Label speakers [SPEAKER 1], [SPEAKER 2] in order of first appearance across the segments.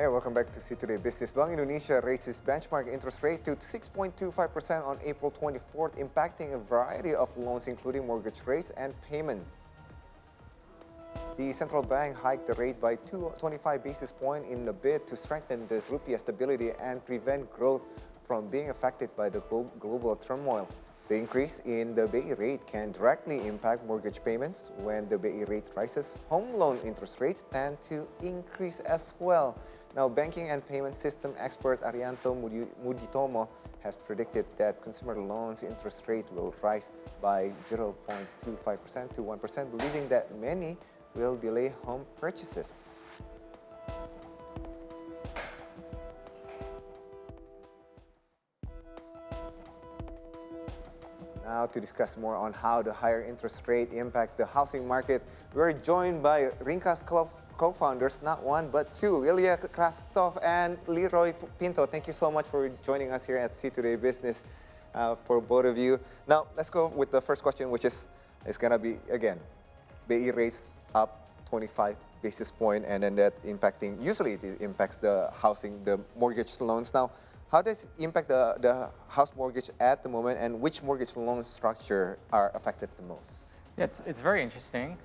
[SPEAKER 1] Hey, welcome back to See Today Business. Bank Indonesia raised its benchmark interest rate to 6.25% on April 24th, impacting a variety of loans, including mortgage rates and payments. The central bank hiked the rate by 25 basis points in a bid to strengthen the rupiah stability and prevent growth from being affected by the global turmoil. The increase in the BI rate can directly impact mortgage payments. When the BI rate rises, home loan interest rates tend to increase as well. Now, banking and payment system expert Arianto Muditomo has predicted that consumer loans interest rate will rise by 0.25% to 1%, believing that many will delay home purchases. Now, to discuss more on how the higher interest rate impact the housing market, we're joined by Ringkas Co-Founders, not one but two, Ilya Kravtsov and Leroy Pinto. Thank you so much for joining us here at See Today Business for both of you. Now, let's go with the first question, which is going to be, again, BI rates up 25 basis point, and then that usually it impacts the housing, the mortgage loans. Now, how does it impact the house mortgage at the moment, and which mortgage loan structure are affected the most?
[SPEAKER 2] Yeah, it's very interesting.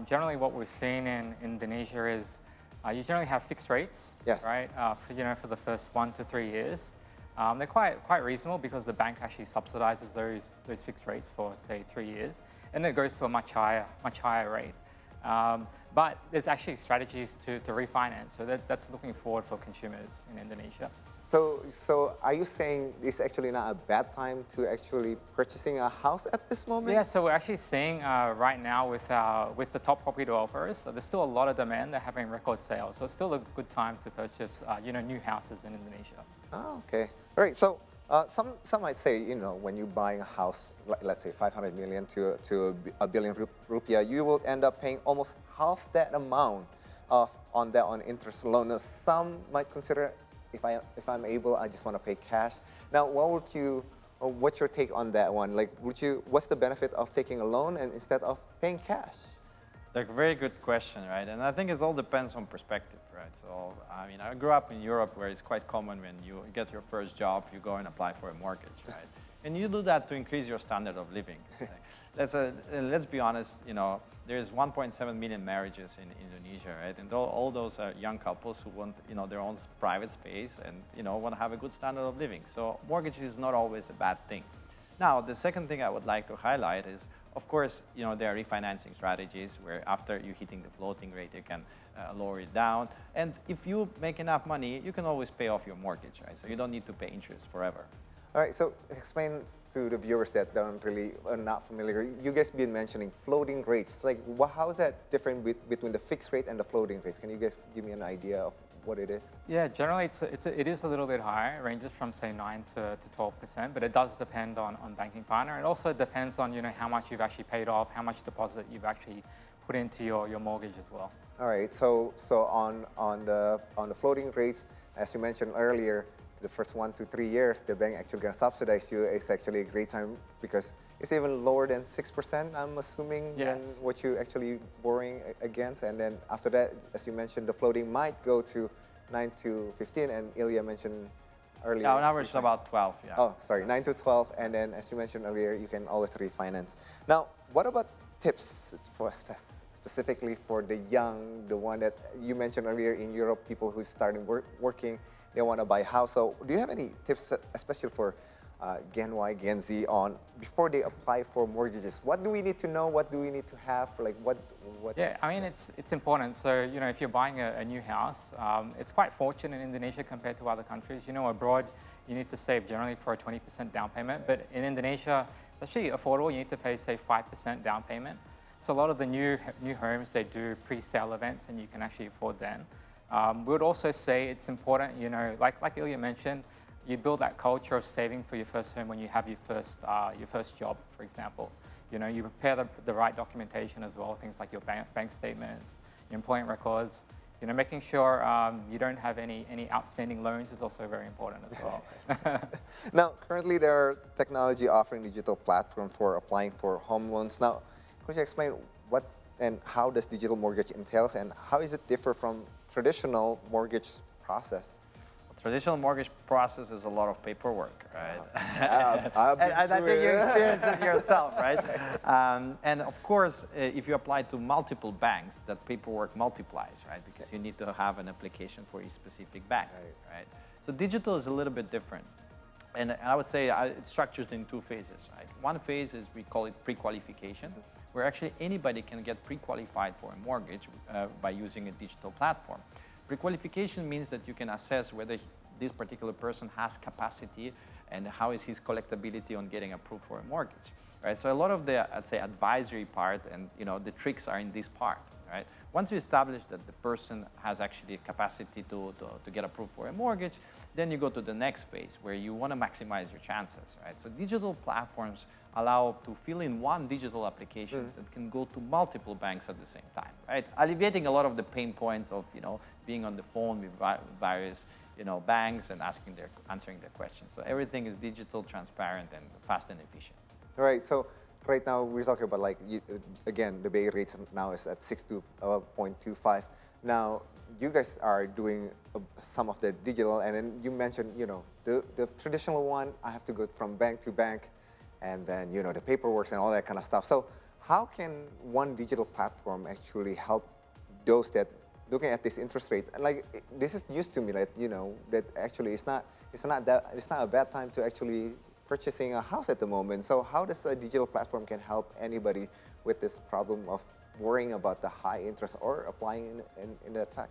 [SPEAKER 2] Generally, what we've seen in Indonesia is you generally have fixed rates,
[SPEAKER 1] yes,
[SPEAKER 2] right? For the first 1 to 3 years, they're quite reasonable because the bank actually subsidizes those fixed rates for say 3 years, and it goes to a much higher rate. But there's actually strategies to refinance, so that's looking forward for consumers in Indonesia.
[SPEAKER 1] So are you saying it's actually not a bad time to actually purchasing a house at this moment?
[SPEAKER 2] Yeah, so we're actually seeing right now with the top property developers, there's still a lot of demand. They're having record sales, so it's still a good time to purchase new houses in Indonesia.
[SPEAKER 1] Oh, okay. All right. So some might say, when you're buying a house, let's say 500 million to a billion rupiah, you will end up paying almost half that amount on interest loan. Now, some might consider, if I'm able, I just want to pay cash. Now, what's your take on that one? Like, what's the benefit of taking a loan and instead of paying cash?
[SPEAKER 3] Like, very good question, right? And I think it all depends on perspective, right? So, I mean, I grew up in Europe where it's quite common when you get your first job, you go and apply for a mortgage, right? And you do that to increase your standard of living. Let's be honest, there's 1.7 million marriages in Indonesia, right? And all those are young couples who want, their own private space and, want to have a good standard of living. So mortgage is not always a bad thing. Now, the second thing I would like to highlight is, of course, there are refinancing strategies where after you're hitting the floating rate, you can lower it down. And if you make enough money, you can always pay off your mortgage, right? So you don't need to pay interest forever.
[SPEAKER 1] All right, so explain to the viewers that are not familiar. You guys been mentioning floating rates. Like, how is that different between the fixed rate and the floating rates? Can you guys give me an idea of what it is?
[SPEAKER 2] Yeah, generally it is a little bit higher. It ranges from say 9 to 12%, but it does depend on banking partner. It also depends on how much you've actually paid off, how much deposit you've actually put into your mortgage as well.
[SPEAKER 1] All right, so on the floating rates, as you mentioned earlier, the first 1 to 3 years, the bank actually going to subsidize you. It's actually a great time because it's even lower than 6%, I'm assuming,
[SPEAKER 2] yes,
[SPEAKER 1] than what you actually borrowing against. And then after that, as you mentioned, the floating might go to 9 to 15, and Ilya mentioned earlier.
[SPEAKER 3] Yeah, on average, about 12, yeah.
[SPEAKER 1] Oh, sorry, 9 to 12, and then as you mentioned earlier, you can always refinance. Now, what about tips for specifically for the young, the one that you mentioned earlier in Europe, people who starting working, they want to buy a house. So do you have any tips, especially for Gen Y, Gen Z, on before they apply for mortgages? What do we need to know? What do we need to have? Like what?
[SPEAKER 2] Yeah, I mean, it's important. So, if you're buying a new house, it's quite fortunate in Indonesia compared to other countries. Abroad, you need to save generally for a 20% down payment. But in Indonesia, it's actually affordable. You need to pay, say, 5% down payment. So a lot of the new homes, they do pre-sale events, and you can actually afford them. We would also say it's important, like Ilya mentioned, you build that culture of saving for your first home when you have your first job, for example. You prepare the right documentation as well, things like your bank statements, your employment records. Making sure you don't have any outstanding loans is also very important as well.
[SPEAKER 1] Now, currently there are technology offering digital platform for applying for home loans. Now, could you explain what and how does digital mortgage entails, and how is it differ from traditional mortgage process?
[SPEAKER 3] Traditional mortgage process is a lot of paperwork, right?
[SPEAKER 1] I've been
[SPEAKER 3] and I
[SPEAKER 1] through
[SPEAKER 3] think you
[SPEAKER 1] it.
[SPEAKER 3] experience it yourself, right? And of course, if you apply to multiple banks, that paperwork multiplies, right? Because you need to have an application for each specific bank, right? So digital is a little bit different. And I would say it's structured in two phases, right? One phase is, we call it pre-qualification, where actually anybody can get pre-qualified for a mortgage by using a digital platform. Pre-qualification means that you can assess whether this particular person has capacity and how is his collectability on getting approved for a mortgage, right? So a lot of the, I'd say, advisory part and the tricks are in this part, right? Once you establish that the person has actually capacity to get approved for a mortgage, then you go to the next phase where you want to maximize your chances, right? So digital platforms allow to fill in one digital application that can go to multiple banks at the same time, right? Alleviating a lot of the pain points of being on the phone with various banks and answering their questions. So everything is digital, transparent, and fast and efficient.
[SPEAKER 1] All right, so right now we're talking about again, the Bay rates now is at 6.25. Now you guys are doing some of the digital, and then you mentioned the traditional one. I have to go from bank to bank, and then the paperwork and all that kind of stuff. So how can one digital platform actually help those that looking at this interest rate? Like this is news to me, that that actually it's not a bad time to actually purchasing a house at the moment. So how does a digital platform can help anybody with this problem of worrying about the high interest or applying in that fact?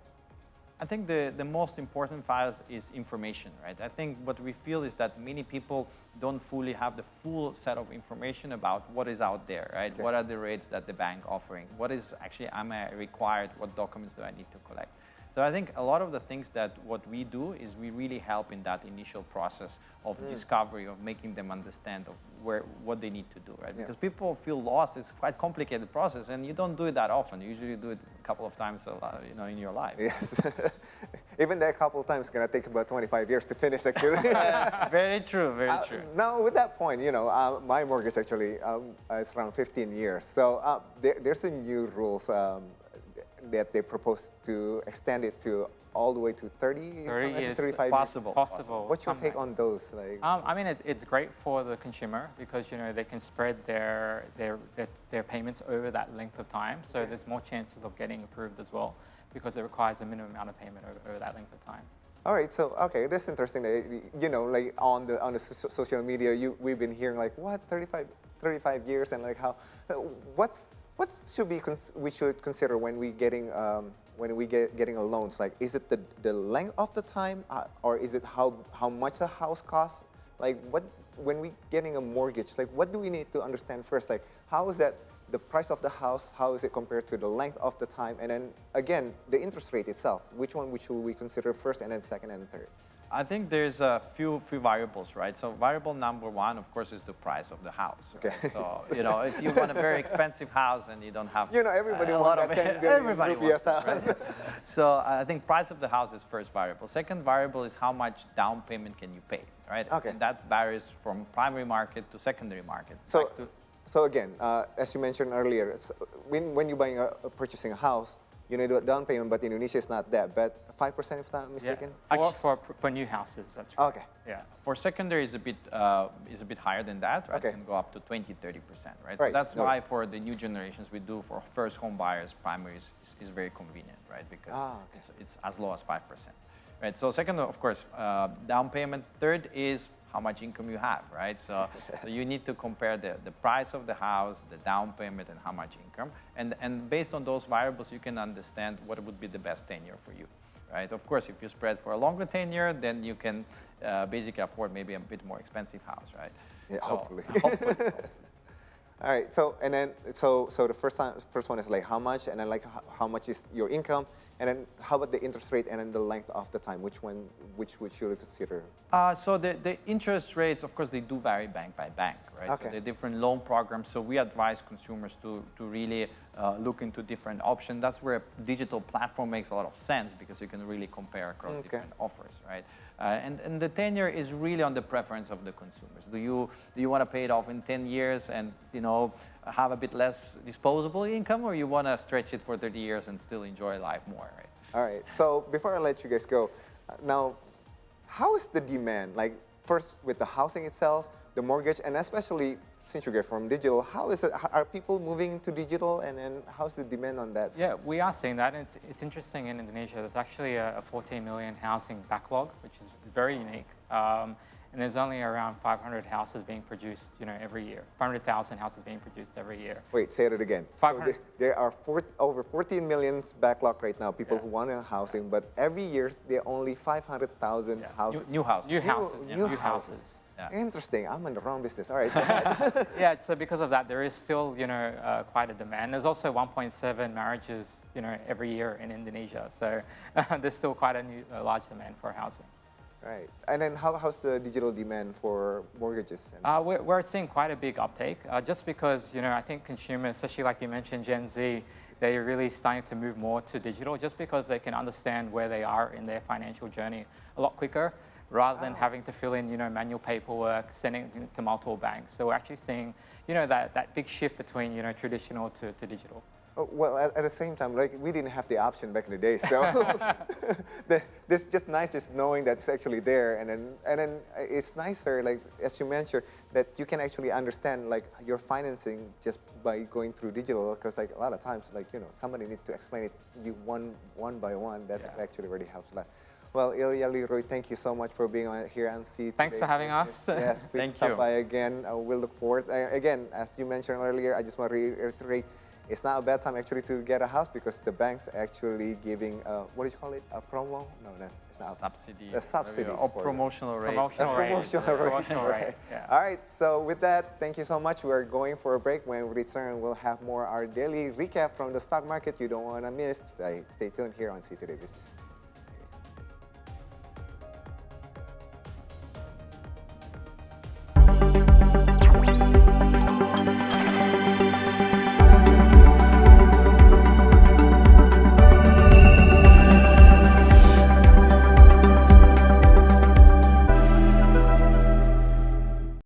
[SPEAKER 3] I think the most important file is information, right? I think what we feel is that many people don't fully have the full set of information about what is out there, right? Okay. What are the rates that the bank offering? What is actually, am I required? What documents do I need to collect? So I think a lot of the things that what we do is we really help in that initial process of discovery, of making them understand of what they need to do, right? Because people feel lost. It's quite a complicated process, and you don't do it that often. You usually do it a couple of times, in your life.
[SPEAKER 1] Yes, even that couple of times is gonna take about 25 years to finish, actually.
[SPEAKER 3] Very true, very true.
[SPEAKER 1] Now, with that point, my mortgage actually is around 15 years. So there's a new rules. That they propose to extend it to all the way to 30
[SPEAKER 2] years,
[SPEAKER 1] 35
[SPEAKER 2] possible.
[SPEAKER 1] What's your take on those?
[SPEAKER 2] I mean, it's great for the consumer because they can spread their payments over that length of time. So there's more chances of getting approved as well because it requires a minimum amount of payment over that length of time.
[SPEAKER 1] All right, so that's interesting. Like on the social media, we've been hearing like, what, 35 years, and like how, what should we should consider when we getting getting a loans? Like, is it the length of the time, or is it how much the house costs? Like, when we getting a mortgage, like, what do we need to understand first? Like, how is that the price of the house? How is it compared to the length of the time? And then again, the interest rate itself. Which one should we consider first, and then second and third?
[SPEAKER 3] I think there's a few variables, right? So variable number one, of course, is the price of the house. Right?
[SPEAKER 1] Okay.
[SPEAKER 3] So if you want a very expensive house and you don't have
[SPEAKER 1] everybody
[SPEAKER 3] a
[SPEAKER 1] wants
[SPEAKER 3] lot of
[SPEAKER 1] that 10 billion
[SPEAKER 3] everybody
[SPEAKER 1] rupees
[SPEAKER 3] wants it, right? So I think price of the house is first variable. Second variable is how much down payment can you pay, right?
[SPEAKER 1] Okay.
[SPEAKER 3] And that varies from primary market to secondary market.
[SPEAKER 1] So again, as you mentioned earlier, when you're buying purchasing a house, you need a down payment, but in Indonesia it's not that bad. 5%, if I'm not mistaken.
[SPEAKER 2] Yeah. For new houses, that's right.
[SPEAKER 1] Okay.
[SPEAKER 3] Yeah. For secondary is a bit higher than that, right?
[SPEAKER 1] Okay.
[SPEAKER 3] It can go up to 20-30%, right?
[SPEAKER 1] Right.
[SPEAKER 3] So that's why for the new generations we do for first home buyers, primary is very convenient, right? Because it's as low as 5%, right? So second, of course, down payment. Third is how much income you have, right? So you need to compare the price of the house, the down payment, and how much income. And based on those variables, you can understand what would be the best tenure for you, right? Of course, if you spread for a longer tenure, then you can basically afford maybe a bit more expensive house, right?
[SPEAKER 1] Yeah,
[SPEAKER 3] so,
[SPEAKER 1] hopefully.
[SPEAKER 3] All
[SPEAKER 1] right. So the first one is like how much, and then like how much is your income, and then how about the interest rate, and then the length of the time? Which should we consider?
[SPEAKER 3] So the interest rates, of course, they do vary bank by bank, right?
[SPEAKER 1] Okay.
[SPEAKER 3] So the different loan programs. So we advise consumers to really look into different options. That's where a digital platform makes a lot of sense because you can really compare across different offers, right? And the tenure is really on the preference of the consumers. Do you want to pay it off in 10 years and have a bit less disposable income, or you want to stretch it for 30 years and still enjoy life more, right?
[SPEAKER 1] All right. So before I let you guys go, Now, how is the demand? Like, first with the housing itself, the mortgage, and especially since you get from digital, how is it? Are people moving into digital, and then how's the demand on that?
[SPEAKER 2] Yeah, we are seeing that. And it's interesting in Indonesia. There's actually a 14 million housing backlog, which is very unique. And there's only around 500 houses being produced, every year. 500,000 houses being produced every year.
[SPEAKER 1] Wait, say it again. So there are over 14 million backlog right now, people who want a housing, but every year there are only 500,000 houses.
[SPEAKER 3] New houses.
[SPEAKER 2] New houses.
[SPEAKER 3] Yeah.
[SPEAKER 1] Interesting. I'm in the wrong business. All right. Go ahead.
[SPEAKER 2] Yeah, so because of that, there is still, quite a demand. There's also 1.7 marriages, every year in Indonesia. So there's still quite a large demand for housing.
[SPEAKER 1] Right. And then how's the digital demand for mortgages?
[SPEAKER 2] We're seeing quite a big uptake, just because, I think consumers, especially like you mentioned, Gen Z, they're really starting to move more to digital just because they can understand where they are in their financial journey a lot quicker, rather than having to fill in, manual paperwork, sending it to multiple banks. So we're actually seeing, that big shift between, traditional to digital.
[SPEAKER 1] Oh, well, at the same time, like, we didn't have the option back in the day, so this just nice is knowing that it's actually there, and then it's nicer, like as you mentioned, that you can actually understand like your financing just by going through digital, because like a lot of times, like somebody needs to explain it to you one by one. That's actually really helps a lot. Well, Ilya, Leroy, thank you so much for being on here and see.
[SPEAKER 2] Thanks for having us.
[SPEAKER 1] Yes, please stop by again. We'll look forward. Again, as you mentioned earlier, I just want to reiterate. It's not a bad time actually to get a house because the bank's actually giving, what do you call it, a promo? No, it's not.
[SPEAKER 3] Subsidy.
[SPEAKER 1] A subsidy.
[SPEAKER 3] Or promotional rate.
[SPEAKER 2] Promotional rate. Yeah.
[SPEAKER 1] All right, so with that, thank you so much. We're going for a break. When we return, we'll have more our daily recap from the stock market you don't want to miss. Stay tuned here on See Today Business.